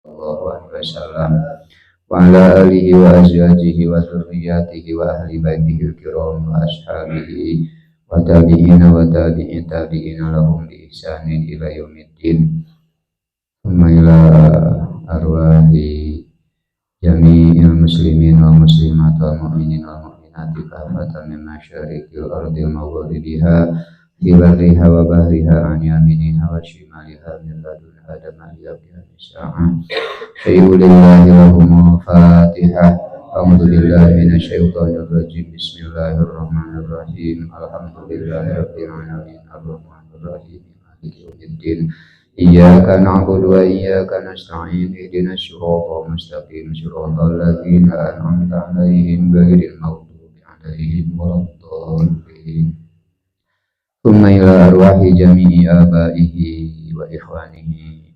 sallallahu alaihi wasallam wa ala alihi wa azwajihi wa dzurriyyatihi wa ahli baitihi al-kiram wa ashabihi wa tabi'ina wa tabi'in tabi'ina lahum bi ihsanin ila yaumiddin. Thumma ila arwahi jami'il muslimin wal muslimat wal mu'minin wal mu'minati kafatan min masyariqil ardi wa maghribiha fi barriha wa bahriha an yaminiha wa shimaliha min ladun adama ila qiyamis sa'ah. Lillahi lahumul fatihah. A'udzu billahi minasyaitonir rajim. Bismillahirrahmanirrahim. Alhamdulillahirabbil alamin arrahmanir rahim maliki yaumiddin. Iyyaka na'budu wa iyyaka nasta'in ihdinas siratal mustaqim siratal ladzina an'amta 'alaihim ghairil maghdubi 'alaihim waladdallin. Tsumma ila arwahi jami'i abaihi wa ikhwanihi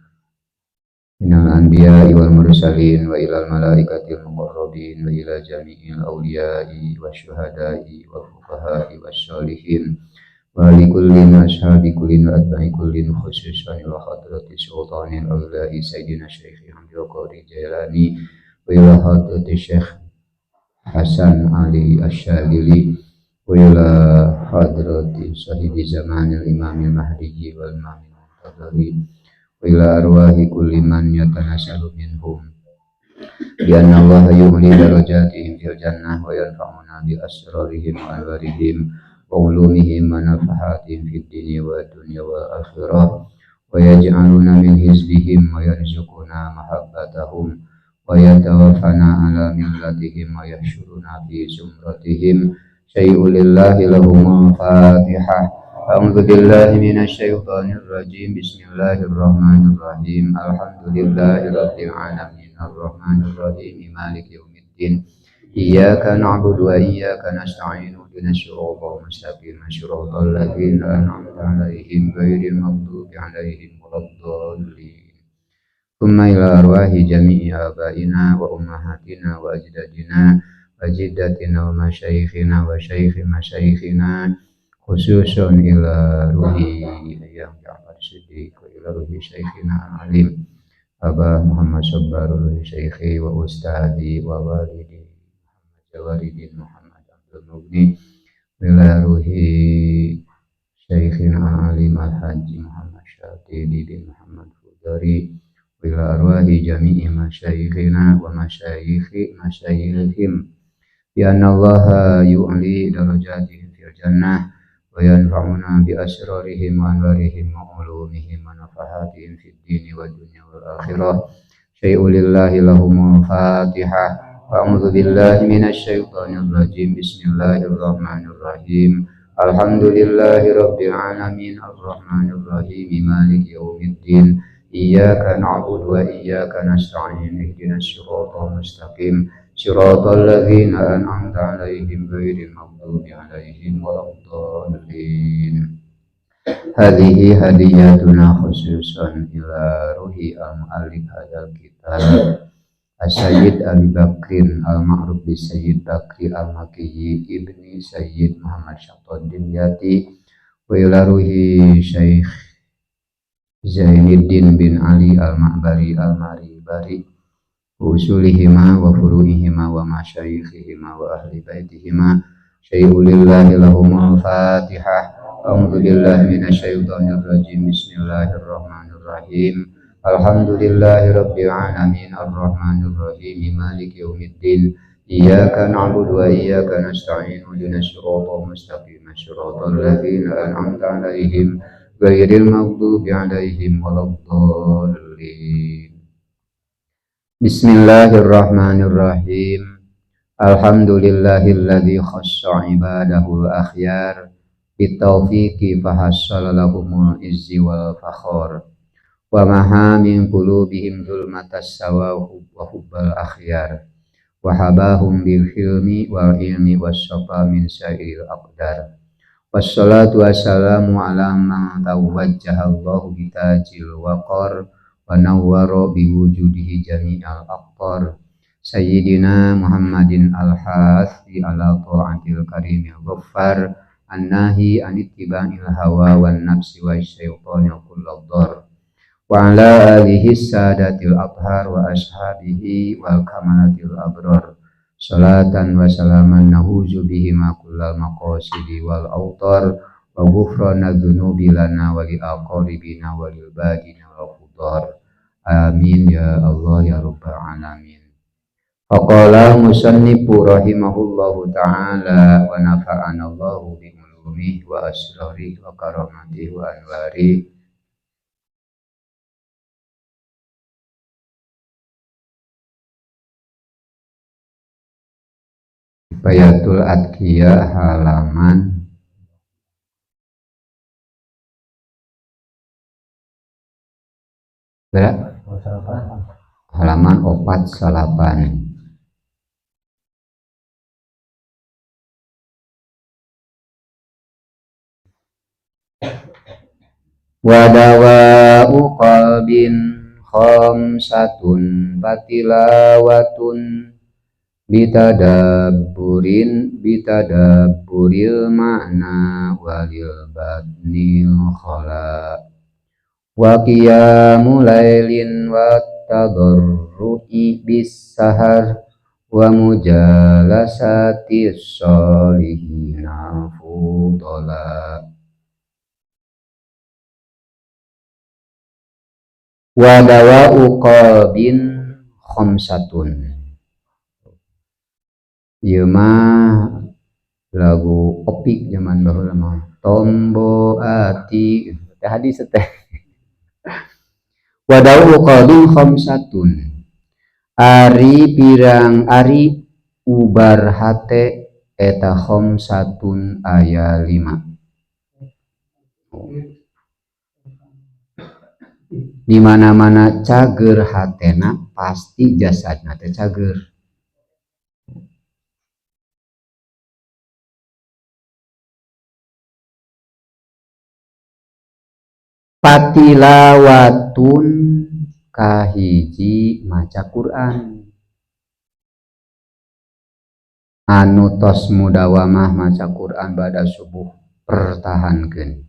minal anbiya'i wal mursalin wa ilal malaikatil muqarrabin wa ila jami'il awliya'i wasyuhada'i wal fuqaha'i wassalihin wa likullin ashabi kullin wa atba'i kullin khususan ila hadrati sultanil awliya'i sayyidina syekhi Hamdi Qori Jailani wa ila hadrati syekh Hasan Ali Asyadili wa ila hadrati sahibi zamanil imamil mahdi wal imamil muntadhari wa ila arwahi kulli man yatanasalu minhum bi anna Allah yu'li darajatihim fil jannah wa yanfa'una bi asrarihim wa anwarihim wa ulumihim wa nafahatihim fid dunya wa dunya wa akhirah wa yaj'aluna min hizbihim wa yarzuquna mahabbatahum wa yatawaffana ala millatihim wa yahsyuruna fi zumratihim syai'u lillahi lahumul fatihah. A'udzu billahi minasyaitonir rajim. Bismillahirrahmanirrahim. Alhamdulillahirabbil alamin arrahmanir rahim maliki yaumiddin. Iyyaka na'budu wa iyyaka nasta'in ihdinas siratal mustaqim siratal ladzina an'amta 'alaihim ghairil maghdubi 'alaihim waladdallin. Tsumma ila arwahi jami'i abaina wa ummahatina wa ajdadina wa jiddatina wa masyayikhina wa syaikhi masyayikhina khususun ila ruhi yang Ja'far Siddiq wa ila ruhi syaikhina al-alim Abah Muhammad Sabbar ruhi syaikhi wa ustadi wa walidi Muhammad Jawaridin Muhammad Abdul Mughni wa ila ruhi syaikhina al-alim al-haji Muhammad Syatili bin Muhammad Fudari wa ila arwahi jami'i masyayikhina wa masyayikhi masyayikhim bi anna Allah yu'li darajatihim fil jannah wa yanfa'una bi asrarihim wa anwarihim wa ulumihim wa nafahatihim fid dini wa dunya wal akhirah syai'u lillahi lahumul fatihah. A'udzu billahi minasyaitonir rajim. Bismillahirrahmanirrahim. Alhamdulillahi rabbil alamin arrahmanir rahim maliki yaumiddin. Iyyaka na'budu wa iyyaka nasta'in ihdinas siratal mustaqim siratal ladzina an'amta 'alaihim ghairil maghdubi 'alaihim waladdallin. Hadhihi hadiyatuna khususan ila ruhi al-mu'allif hadzal kitab As-Sayyid Abi Bakrin al-Ma'ruf bi Sayyid Bakri al-Makiyyi ibni Sayyid Muhammad Syafruddin Yati wa ila ruhi Syekh Zainuddin bin Ali al-Ma'bari al-Maribari usulihima wa furu'ihima wa masyayikhihima wa ahli baitihima syai'u lillahi lahumul fatihah. A'udzu billahi minasyaitonir rajim. Bismillahirrahmanirrahim. Alhamdulillahirabbil alamin arrahmanir rahim maliki yaumiddin. Iyyaka na'budu wa iyyaka nasta'in ihdinas siratal mustaqim siratal ladzina an'amta 'alaihim ghairil maghdubi 'alaihim waladdallin. Bismillahirrahmanirrahim. Alhamdulillahilladzi khassa ibadahul akhyar bitaufiqi fahassala lahumul izzi wal fakhar wa maha min qulubihim zulmatas sawa wa hubbal akhyar wa habahum bil hilmi wal ilmi was safa min sa'il aqdar. Wassalatu wassalamu ala man tawajjaha Allahu bitajil waqar wa nawwara biwujudihi jami'al aqtar Sayyidina Muhammadin al-hathi ala ta'atil karimil ghaffar an-nahi an ittiba'il hawa wan nafsi wa syaitanil kulladhar wa ala alihi sadatil athhar wa ashabihi wal kamalatil abrar salatan wa salaman nahuzu bihi ma kullal maqasidi wal autar wa ghufrana dzunubi lana wa li aqribina wa lil badina wal qudar amin ya Allah ya rabbal alamin. Faqala musannifu rahimahullahu ta'ala wa nafa'ana Allahu bi ulumihi wa asrarihi wa karamatihi wa anwarihi. Bayatul Adqiyah halaman halaman 48. Wa dawa'u qalbin khamsatun batilawatun bitadabburil ma'na walil batnil khala wa qiyamul lailin wa tadarru'i bis sahar wa mujalasatis solihina fudala wa dawa'u qalbin khamsatun. Ieu mah lagu opik zaman baheula mah tombo ati teh hadis teh. Wa dawa'u qalbin khamsatun. Ari pirang ari ubar hate eta khamsatun aya 5. Di mana-mana cager hatena pasti jasadna teh cager. Patilawatun kahiji maca Quran. Anu tos mudawamah maca Quran bada subuh pertahankeun.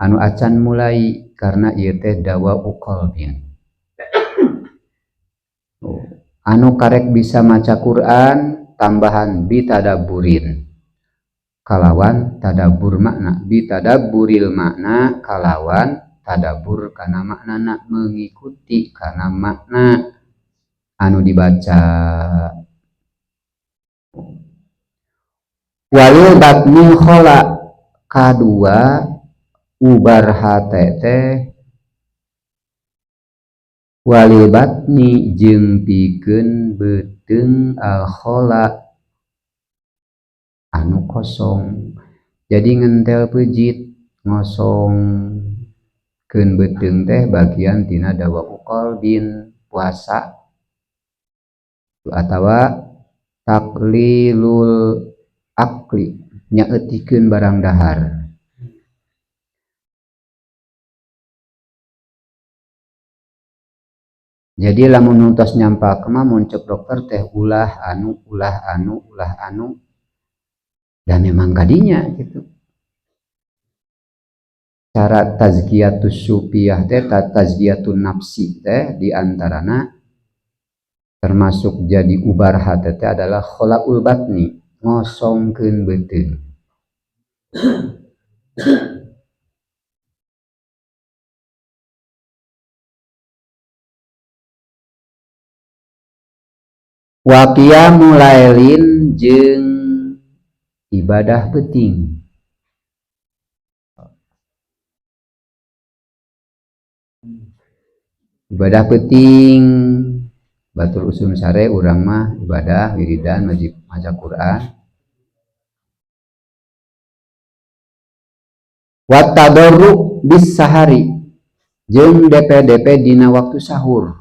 Anu acan mulai karena ieu teh dawa'u qalbin. Anu karek bisa maca Quran tambahan bitadabburin kalawan tadabbur makna, bitadabburil makna kalawan tadabbur kana maknana, mengikuti kana makna anu dibaca. Walil batnil khala kadua ubar hate teh walil batni jeung pikeun beuteung al khala anu kosong. Jadi ngentel pejit ngosong keun beuteung teh bagian tina dawa'u qalbin puasa atawa taklilul akli nyaeutikeun barang dahar. Jadi lamun nuntos nyampak mah muncul dokter teh ulah anu dan memang kadinya gitu. Cara tazkiyatus supiyah teh tazkiyatun nafsi teh diantarana termasuk jadi ubar hate teh adalah kholaul batni, ngosongkeun beuteung. Wa qiyamul lailin jeung ibadah peuting. Ibadah peuting batur usum sare urang mah ibadah wiridan wajib maca Quran. Wa tadarru bis sahari jeung DP dina waktu sahur.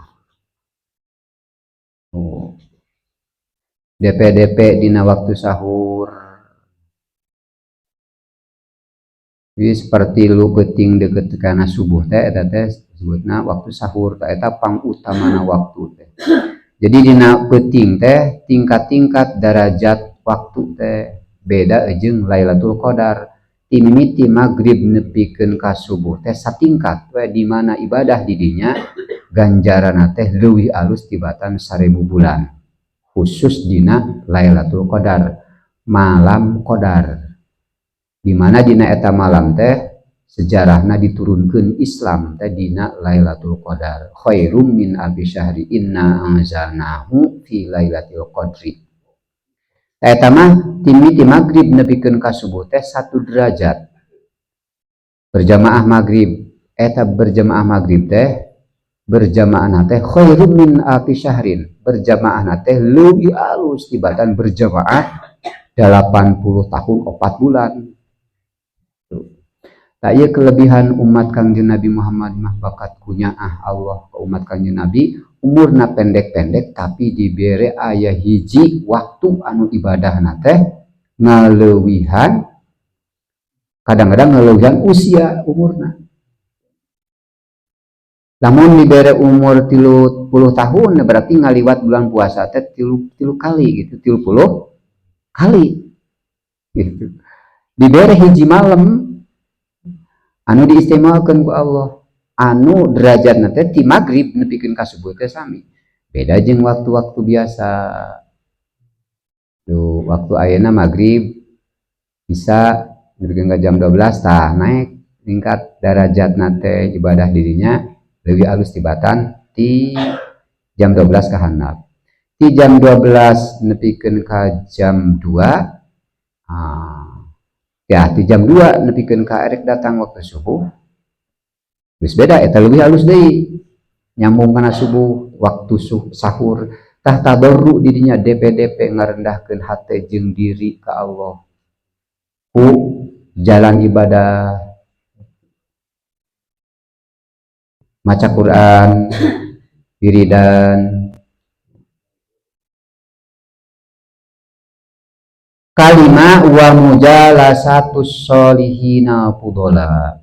DP dina waktu sahur. Jadi seperti lu peuting deket kana subuh teh eta teh disebutna waktu sahur teh eta pangutamana waktu teh. Jadi dina peuting teh tingkat-tingkat derajat waktu teh beda jeung Lailatul Qadar. timimiti magrib nepikeun ka subuh teh satingkat we di mana ibadah didinya ganjaran teh leuwih alus tibatan 1000 bulan khusus dina Lailatul Qadar malam Qadar di mana dina eta malam teh sejarahna diturunkeun Islam teh dina Lailatul Qadar khairum min alfi syahri inna anzalnahu fi lailatul qadri eta mah timiti magrib nepikeun ka subuh teh 1 derajat berjamaah magrib eta berjamaah magrib teh berjamaah teh khairum min alfi syahrin berjamaah teh leuwih alus tibatan berjamaah 80 tahun 4 bulan. Tak iya kelebihan umat Kangjeng Nabi Muhammad mah bakat kunyaah Allah ke umat Kangjeng Nabi umurna pendek-pendek tapi dibere aya hiji waktu anu ibadahna teh ngaleuwihan kadang-kadang ngaleuwihan usia umurna. Lamun dibere umur 30 tahun berarti ngaliwat bulan puasa teh 30 kali gitu 30 kali gitu. Dibere hiji malam anu diistimewakeun ku Allah anu derajatna teh ti magrib nepikeun ka subuh teh sami beda jeung waktu-waktu biasa tuh waktu ayeuna magrib bisa nepikeun ka jam 12 tah naik tingkat derajatna teh ibadah dirinya leuwih alus tibatan ti jam 12 ka handap ti jam 12 nepikeun ka jam 2 ya di jam 2 nepikeun ka erek datang waktu subuh geus beda eta leuwih halus deui nyambung kana subuh waktu sahur tah tadarru didinya DP ngarendahkeun hate jeung diri ka Allah ku jalan ibadah maca Quran wiridan kalima wa mujalasatus solihina fudola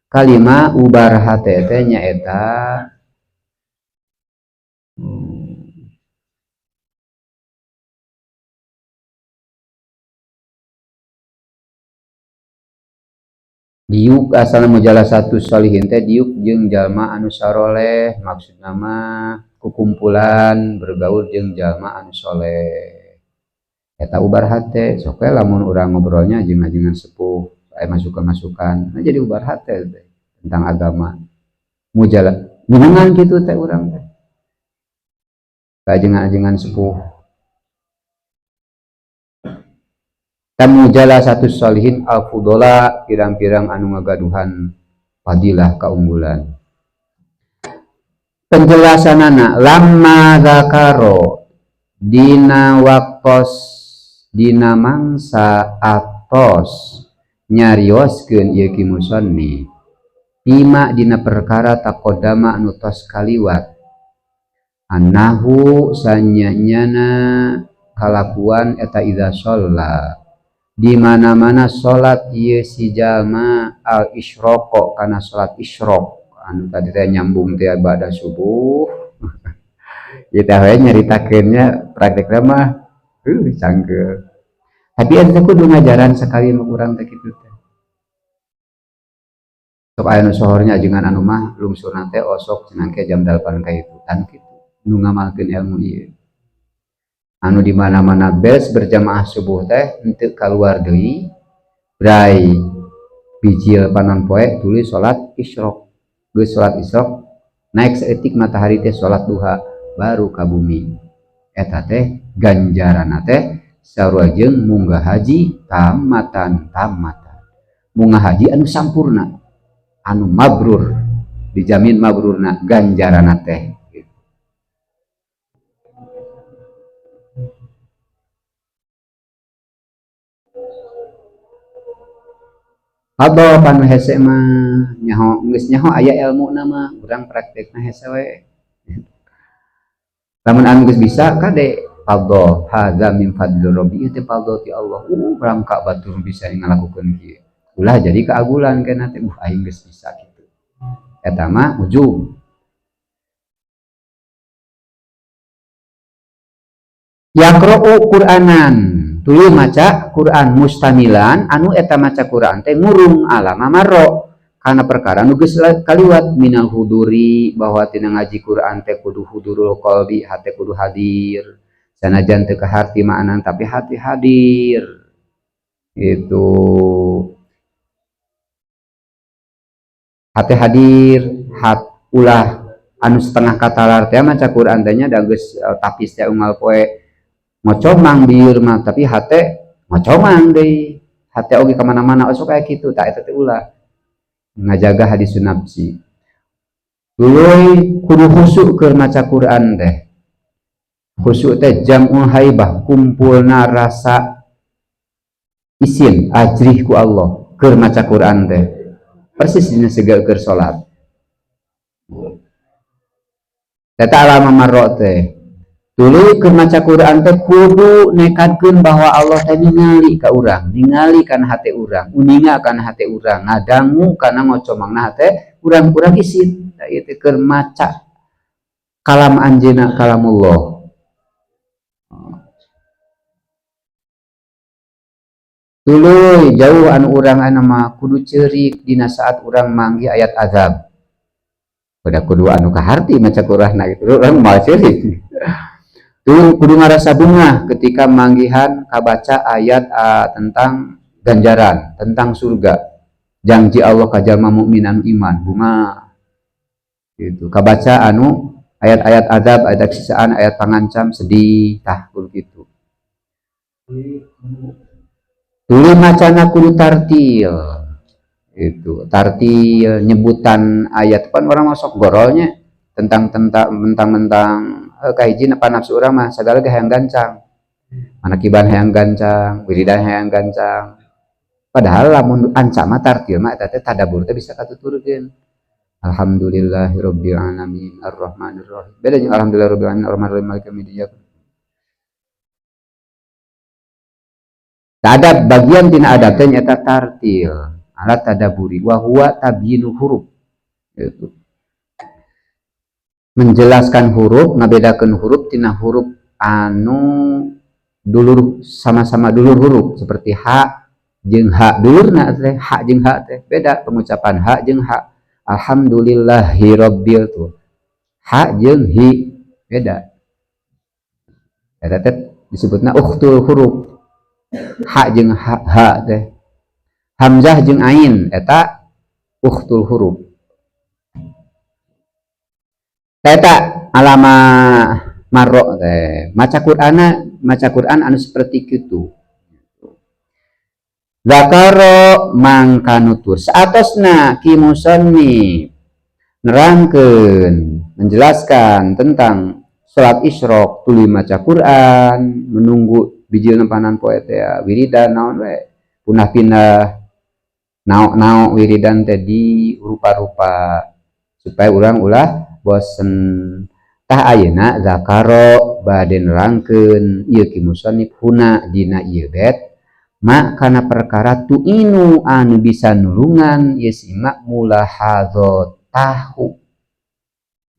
kalima ubar hate teh nyaeta diuk asal mujalasatus solihin teh diuk jeung jalma anu saroleh maksud nama kukumpulan bergaul jeung jalma anu soleh eta ubar hate sok lamun urang ngobrolnya jeung ajengan sepuh aya masukan-masukan nah jadi ubar hate tentang agama mujala gulungan kitu teh urang teh ajengan sepuh tamu jala satu solihin al fudola pirang-pirang anu ngagaduhan fadilah keunggulan penjelasanana lamma zakaro dina waktos dina mangsa atos nyarioskeun ieu ki musannif bima dina perkara taqaddama anu tos kaliwat annahu sanyanyana kalakuan eta idza shalla di mana-mana salat ieu si jalma al isyraq kana salat isyraq anu tadi teh nyambung teh ibadah subuh ieu teh we nyaritakeunnya praktekna mah canggeuh tapi ente kudu ngajaran sekali mah urang teh kitu teh sok aya nu sohornya ajengan anu mah lungsurna teh osok cenah ke jam 8 ka itu tan kitu nu ngamalkeun ilmu ieu anu di mana-mana beres berjamaah subuh teh henteu kaluar deui bray bijil panon poe tulis salat isyraq geus salat isyraq naik saeutik matahari teh salat duha baru ka bumi eta teh ganjaranna teh sarua jeung munggah haji tamatan munggah haji anu sampurna anu mabrur dijamin mabrurna ganjaranna teh Ado panu hese mah nyaho geus nyaho aya ilmu nama urang praktekna hese we lamun anu geus bisa kade fadho hadza min fadlir rabbi itu fadho ti Allah rangka batur bisa ngalakukeun kieu ulah jadi keagulan kana teh aing geus bisa kitu eta mah ujub yaqra'u Qur'anan tuluy maca Quran mustamilan anu eta maca Quran teh ngurung alama marro karena perkara nu geus kaliwat minal huduri bahwa tina ngaji Quran teh kudu hudurul qalbi hate kudu hadir sanajan teu kaharti ma'anan tapi hati hadir itu hati hadir ulah anu setengah katalar teh maca Quran teh nya da geus tapis teh unggal poe ngocomang bieur mah tapi hate ngocomang deui hate oge ka mana-mana sok aya kitu tah eta teh ulah ngajaga hadis nafsi tuluy kudu khusyuk keur maca Quran teh khusyuk teh jam'ul haibah kumpulna rasa isin ajrih ku Allah keur maca Quran teh persis dina segel keur salat eta alama marro teh tuluy keur maca Quran teh kudu nekadkeun bahwa Allah teh ningali ka urang ningali kana hate urang uninga kana hate urang ngadangu kana ngocomangna hate urang-urang isin da ieu teh keur maca kalam anjeunna kalamullah tuluy jauh anu urang anu mah kudu ceurik dina saat urang manggi ayat azab pada kudu anu kaharti maca Quran gitu urang mah ceurik kudu ngarasa bunga ketika manggihan kabaca ayat tentang ganjaran tentang surga janji Allah ka jalma mukmin anu iman bunga gitu kabaca anu ayat-ayat azab ayat siksaan ayat pangancam sedih tah kudu kitu tuluy macana kudu tartil itu tartil nyebutan ayat kan orang masuk gorolnya tentang kahiji apa nafsu urang mah sagala ge hayang gancang manakiban hayang gancang wiridan hayang gancang padahal lamun anca mah tartil mah eta teh tadabbur teh bisa katuturkeun alhamdulillahirabbil alamin arrahmanir rahim beda jeung alhamdulillahirabbil alamin arrahmanir rahim maliki yaumiddin adab bagian tina adab teh nyaeta tartil alat tadabburi wa huwa tabyinu huruf itu menjelaskan huruf ngabedakeun huruf tina huruf anu dulur sama-sama dulur huruf seperti ha jeung ha dulurna teh ha jeung ha teh beda pengucapan ha jeung ha alhamdulillahirabbil tuh ha jeung hi beda eta teh disebutna ukhtul huruf ha jeung ha teh hamzah jeung ain eta ukhtul huruf eta alama marro teh maca Quran anu seperti kitu zakaro mangkanutur saatosna ki musannif nerangkeun menjelaskan tentang salat isyraq tuluy maca Quran menunggu bijil nempanan poe teh wiridan naon we punah pindah naok wiridan teh di rupa-rupa supaya urang ulah bosen tah ayeuna zakaro bade nerangkeun ieu ki musannif huna dina ieu bet mak kana perkara tuinu anu bisa nulungan ieu simak mulahadzat tahu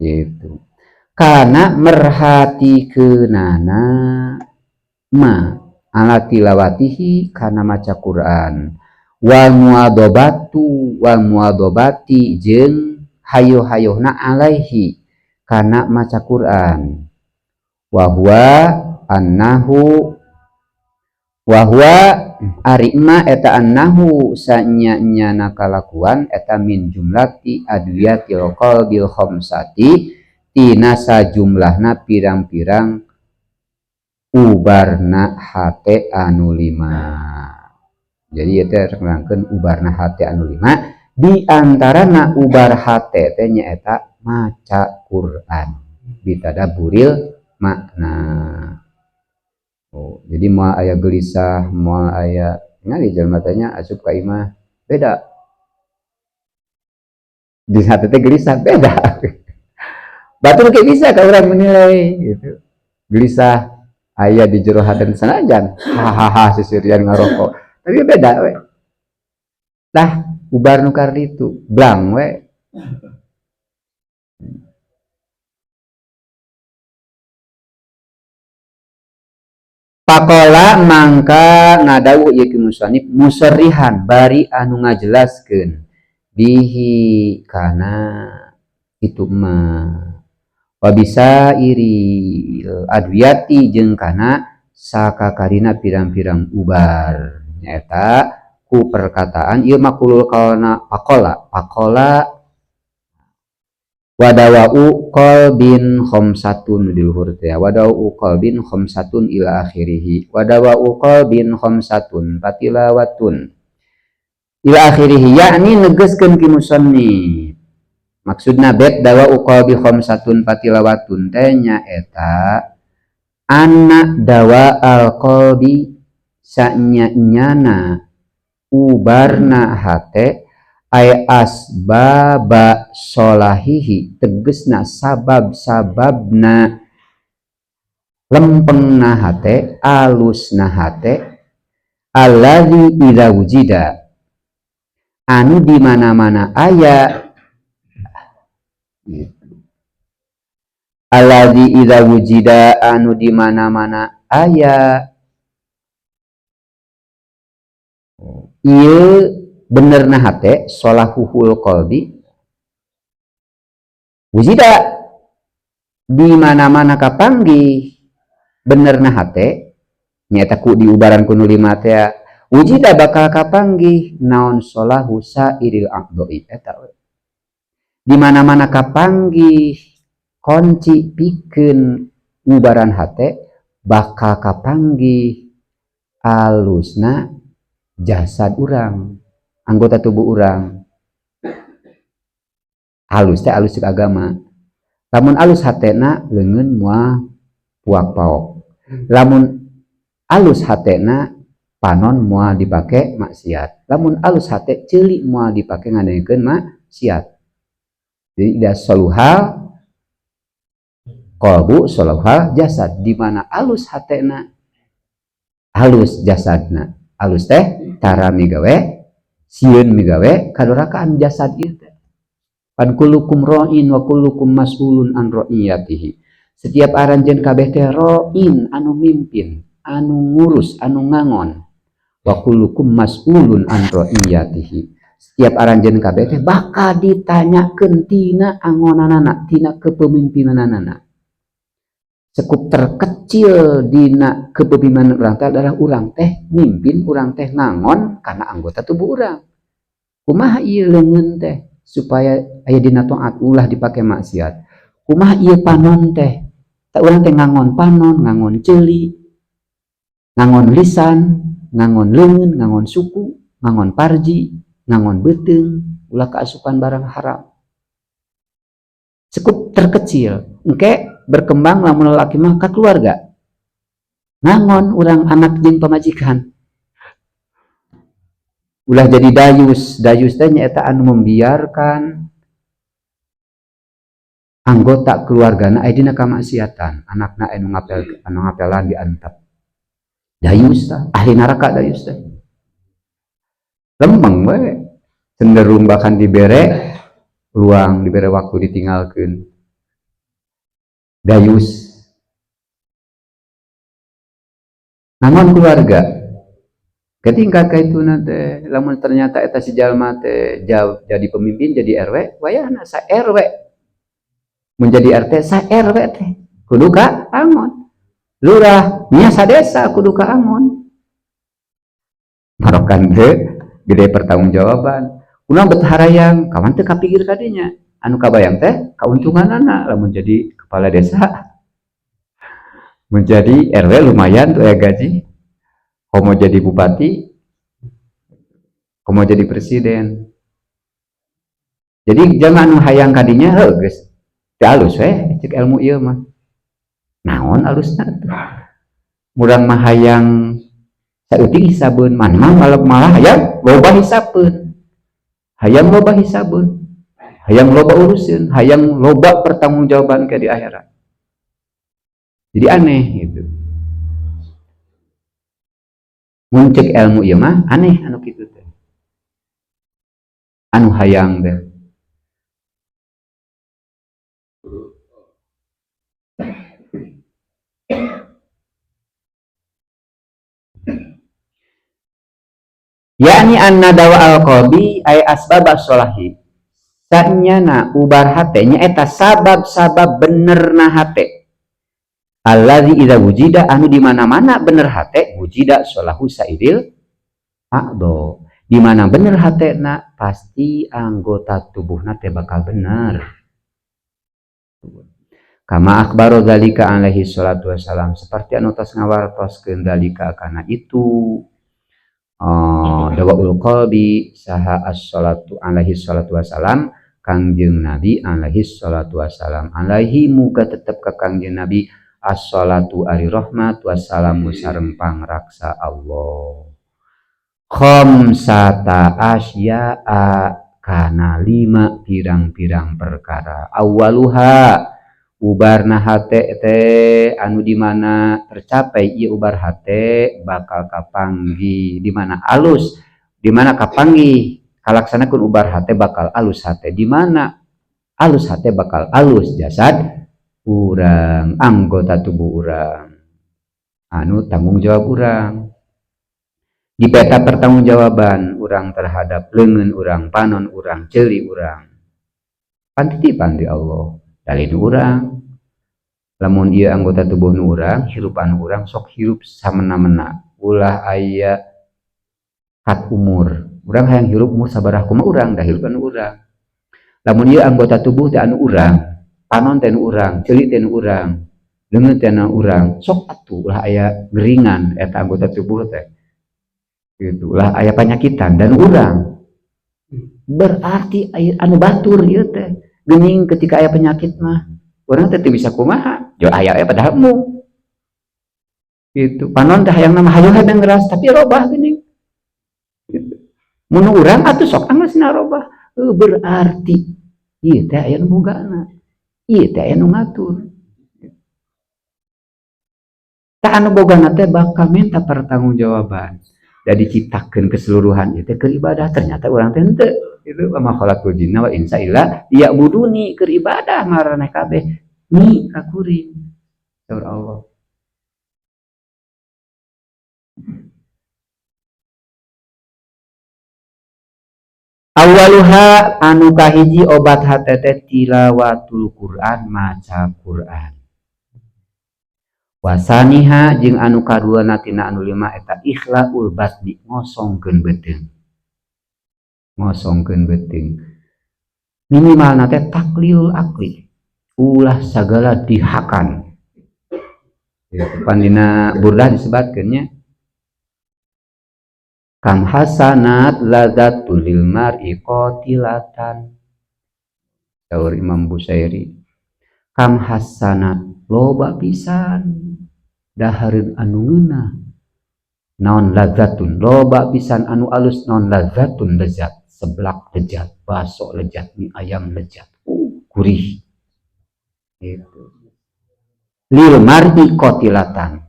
gitu kana merhatikeunana ma ala tilawatihi kana maca Quran wal muadobati jeung hayo-hayohna alaihi kana maca Quran wahwa ari ma eta annahu sanya-nyana kalakuan eta min jumlati adwiyatil qalbil khamsati tina sajumlahna pirang-pirang ubarna hate anu 5 jadi eta nerangkeun ubarna hate anu 5 di antarana ubar hate teh nyaeta maca Quran bitadaburil makna jadi moal aya gelisah moal aya ngali jelema teh nya asup ka imah beda di hate teh gelisah beda batur ge bisa ka urang menilai gitu gelisah aya di jero hate sanajan hahaha sisirian ngarokok tapi beda we tah ubar nu karditu blang we Pakola mangka ngadawu ieu musannif musarrihan bari anu ngajelaskeun bihi kana itu mah wabisa iri adwiyati jeung kana sakakarina pirang-pirang ubar nyaeta ku perkataan ieu makulul kaulna pakola wadawa'u qalbin khamsatun di luhur teh wadawa'u qalbin khamsatun ila akhirih wadawa'u qalbin khamsatun patilawatun ila akhirih yakni negeskeun ki musannif maksudna bet dawa'u qalbi khamsatun patilawatun teh nyaeta anna dawa al qalbi sanya-nyana ubarna hate ay asbaba solahihi tegesna sabab-sababna lempengna hate alusna hate alladzi idza wujida anu di mana-mana aya alladzi idza wujida anu di mana-mana aya ieu benerna hate solahuhul qalbi wujida di mana-mana kapanggih benerna hate nyata ku diubaran ku nu lima teh wujida bakal kapanggih naon solahu sairil aqdoi eta di mana-mana kapanggih konci pikeun ubaran hate bakal kapanggih alusna jasad urang anggota tubuh urang alus teh alus agama lamun alus hatena leungeun moal puak paok lamun alus hatena panon moal dipake maksiat lamun alus hate ceuli moal dipake ngadengekeun maksiat jadi ida soluhal qalbu soluhal jasad di mana alus hatena halus jasadna alus teh tara migawe sieun migawe kadorakaan jasad ieu teh pan kullukum ra'in wa kullukum mas'ulun an ra'iyatihi setiap aranjeun kabeh teh ra'in anu mimpin anu ngurus anu ngangon wa kullukum mas'ulun an ra'iyatihi setiap aranjeun kabeh teh bakal ditanyakeun tina angonanana tina kepemimpinanana sekup terkecil dina kepemimpinan urang teh adalah urang teh mimpin urang teh ngangon kana anggota tubuh urang kumaha ieu leungeun teh supaya aya dina taat ulah dipake maksiat kumaha ieu panon teh tak urang teh ngangon panon ngangon ceuli ngangon lisan ngangon leungeun ngangon suku ngangon parji ngangon beuteung ulah kaasupan barang haram cukup terkecil engke berkembang lamun lalaki mah ka keluarga ngangon urang anak jeung pamajikan ulah jadi dayus teh nyaeta anu membiarkan anggota keluargana aya dina kamaksiatan anakna anu ngapelan diantep dayus tah ahli neraka dayus teh lempeng we cenderung bahkan dibere ruang dibere waktu ditinggalkeun dayus ngangon keluarga ketingkat kaituna teh lamun ternyata eta si jalma teh jadi pemimpin jadi RW wayahna sa RW menjadi RT sa RW teh kudu ka angon lurah nya sa desa kudu ka angon marokan teh gede pertanggungjawaban kunaon bet harayang kawan teh kapikir kadinya anu kabayang teh kauntunganana lamun jadi kepala desa menjadi RW lumayan tuh ya gaji komo jadi bupati komo jadi presiden jadi jangan hayang kadinya heuh geus teu alus we cek ilmu ieu mah naon alusna murang mah hayang saeutik hisabeun manmah malah hayang loba hisabeun hayang loba hisabeun hayang loba urusin hayang loba pertanggungjawaban ke di akhirat jadi aneh gitu muncik ilmu ieu mah aneh anu kitu teh anu hayang teh yakni anna dawa al-qalbi ay asbab as-solahi sanyana ubar hate nyaeta sabab-sabab benerna hate alladzi idza wujida anu di mana-mana bener hate wujida solahu sairil a'do di mana bener hatena pasti anggota tubuhna teh bakal bener. Kama akhbaro dzalika alaihi salatu wassalam seperti anu tos ngawartoskeun dzalika kana itu dawaul qalbi saha as-salatu alaihi salatu wassalam Kangjeng Nabi alaihi salatu wassalam alaihi muga tetep ka Kangjeng Nabi as-salatu ari rahmat wassalamu sareng pangraksa Allah khamsata asya'a kana 5 pirang-pirang perkara awaluha ubarna hate teh anu di mana tercapai ieu ubar hate bakal kapanggih di mana alus di mana kapanggih kalaksanakeun ubar hate bakal alus hate di mana alus hate bakal alus jasad urang anggota tubuh urang anu tanggung jawab urang di peta pertanggungjawaban urang terhadap leungeun urang panon urang ceuli urang pantitipan di Allah dalin urang lamun ieu anggota tubuh nu urang hirupan urang sok hirup samena-mena ulah aya kat umur urang hayang hirup umur sabaraha kumaha urang da hirupan urang lamun ieu anggota tubuh teh anu urang panon teh nu urang ceuli teh nu urang leungeun teh nu urang sok atuh ulah aya geringan eta anggota tubuh teh gitu ulah aya panyakitan dan urang berarti anu batur ieu teh geuning ketika aya penyakit mah urang teh teu bisa kumaha jo aya padahal mu gitu panon teh hayang mah hayu hayang ngeras tapi robah geuning gitu mun urang atuh sok anggeusna robah berarti ieu teh aya nu bogana ieu teh aya nu ngatur tah anu bogana teh bakal minta pertanggungjawaban da diciptakeun keseluruhan itu keur ibadah ternyata urang teh henteu itu ama khalaqul jinna wa insa illa liya'buduni keur ibadah maraneh kabeh ni ka kuring saur Allah awaluha anu kahiji obat hate teh tilawatul Quran maca Quran wasaniha jeung anu kaduana tina anu 5 eta ikhlaul basdi ngosongkeun beuteung minimalna teh taklilul akli ulah sagala dihakan pandina burdah disebutkeun nya kam hasanatladzatul lil mar'i qatilatan saur Imam Busairi kam hasanat loba pisan dahareun anu ngeunah naon ladzatun loba pisan anu alus naon ladzatun lezat seblak lezat baso lezat mie ayam lezat gurih gitu lil mar'i qatilatan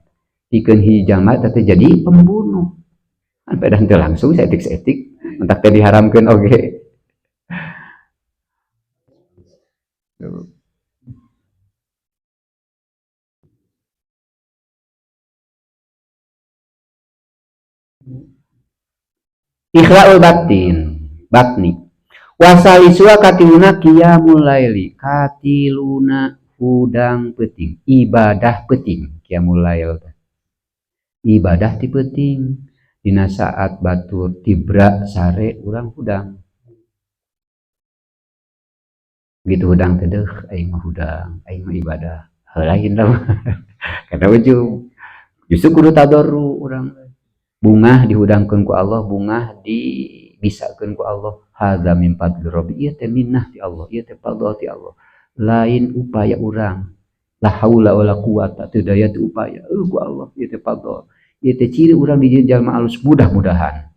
pikeun hiji jalma teh jadi pembunuh padahal teu langsung saetik entak teh diharamkeun oge ikhlaul batni wasalisua katiluna qiyamul laili katiluna hudang peuting ibadah peuting qiyamul lail ibadah ti peuting dina saat batur tibra sare urang hudang gitu hudang teh deuh aing mah hudang aing mah ibadah lain lah kada ujung justru kudu tadarru urang bungah dihudangkeun ku Allah bungah dibisakeun ku Allah hadza min fadli rabbi ieu teh minnah ti Allah ieu teh fadl ti Allah lain upaya urang la haula wala quwata teu daya teu upaya ku Allah ieu teh fadl ieu teh ciri urang di jalma alus mudah-mudahan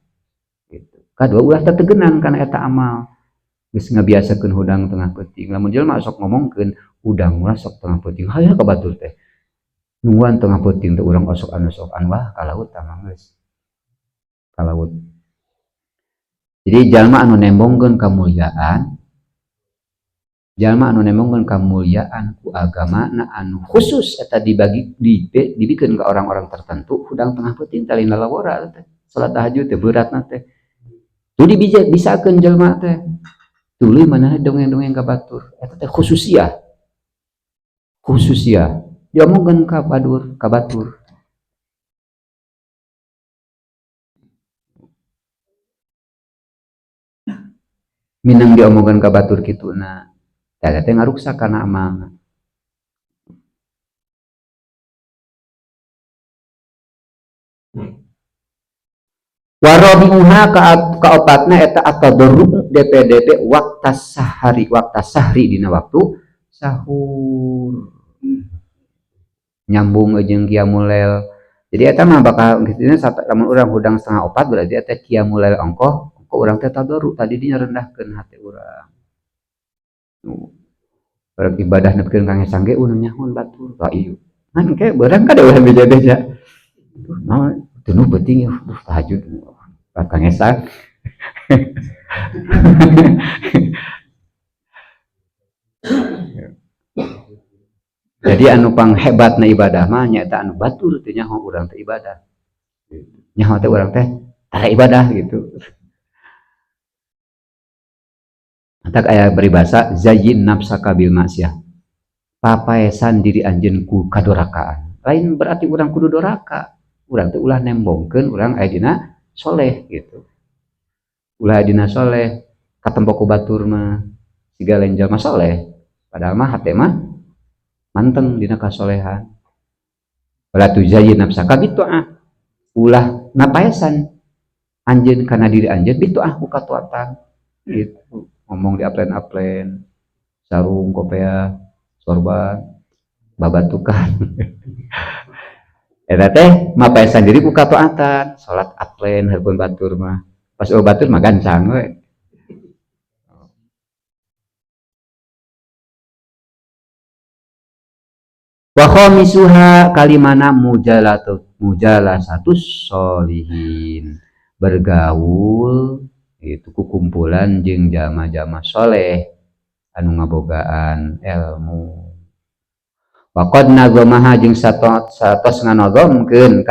gitu kadua ulah teh tegenan kana eta amal geus ngabiasakeun hudang tengah peuting lamun jalma sok ngomongkeun hudang urang sok tengah peuting hayang ka batur teh nungguan tengah peuting teh urang osok anu sokan wah kalaut tah geus kalaut jadi jalma anu nembongkeun kamulyaan ku agamana anu khusus eta dibagi dibikeun ka orang-orang tertentu hudang tengah peuting talina lawara teh salat tahajud teh beuratna teh Tuluy bisakeun jelema teh. Tuluy mana dongeng-dongeng ka batur. Eta teh khususiah. Diomongkeun ka batur. Minang diomongkeun ka batur kituna. Eta teh ngaruksak kana amal. Warabiha kaopatna eta atadarru DP waktu sahri dina waktu sahur. Nyambung jeung qiyamul lail. Jadi eta mah bakal kitu sampai lamun urang hudang 3:30 berarti eta qiyamul lail ongkoh urang teh tadarru tadi dinya rendahkeun hati urang. Barang ibadah nepikeun ka ngesang ge ulun nyahoan batur ka ieu. Kan ke barang kada urang beja-beja. Naon tunu penting tahajud ka ngesang. Jadi anu panghebatna ibadah mah nyaeta anu batur teh nyaho urang teh ibadah. Nyaho teh urang teh tara ibadah gitu. Tak aya peribahasa zayyin nafsaka bil maksiyah. Papaesan diri anjeun ku kadurakaan. Lain berarti urang kudu doraka. Urang teh ulah nembongkeun urang aya dina soleh gitu. Ulah dina soleh katempo ku batur mah siga lain jalma soleh. Padahal mah hate mah manteng dina kasolehan. Wala tuzayyin nafsaka bitu'ah. Ulah napaesan anjeun kana diri anjeun bitu'ah ku katuatan. Gitu. Ngomong di aplen-aplen, sarung, kopea, sorban, babatukan. Eta teh mapaesan diri ku kataatan, salat aplen hareupeun batur mah. Pas batur mah gancang we. Wa khamisuha kalimana mujalasatus sholihin. Bergaul itu kukumpulan jeung jama-jama soleh anu ngabogaan ilmu. Waqad nazamaha jeung satos nganozomkeun